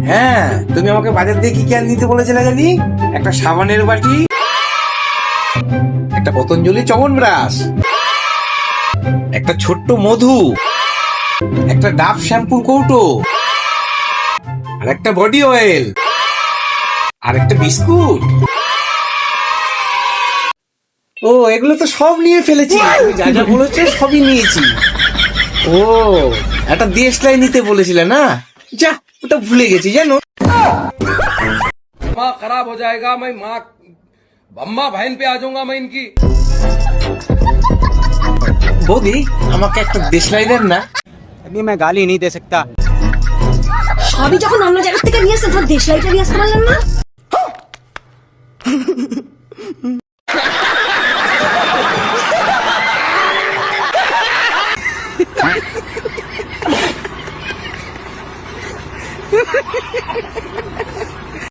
হ্যাঁ, তুমি আমাকে বাজার দিয়ে কি কি আর নিতে বলেছিলে জানি? একটা সাবানের বাটি, একটা পতঞ্জলি চ্যবনপ্রাশ, একটা ছোট্ট মধু, একটা ডাভ শ্যাম্পুর কৌটো, আর একটা বডি অয়েল, আর একটা বিস্কুট। ও, এগুলো তো সব নিয়ে ফেলেছি। তুমি যা যা বলেছো সবই নিয়েছি। ও, একটা দেশলাই নিতে বলেছিলে না? যা, ওটা ভুলে গেছি জানো। दिमाग खराब हो जाएगा। मैं माँ अम्मा बहन पे आ जाऊंगा मैं इनकी। বৌদি, আমাকে একটা দেশলাই দেন না। अभी मैं गाली नहीं दे सकता। সবই যখন অন্য জায়গা থেকে নিয়ে আসছে, তোমার দেশলাইটা নিয়ে আসতে পারলেন না? Ha ha ha ha!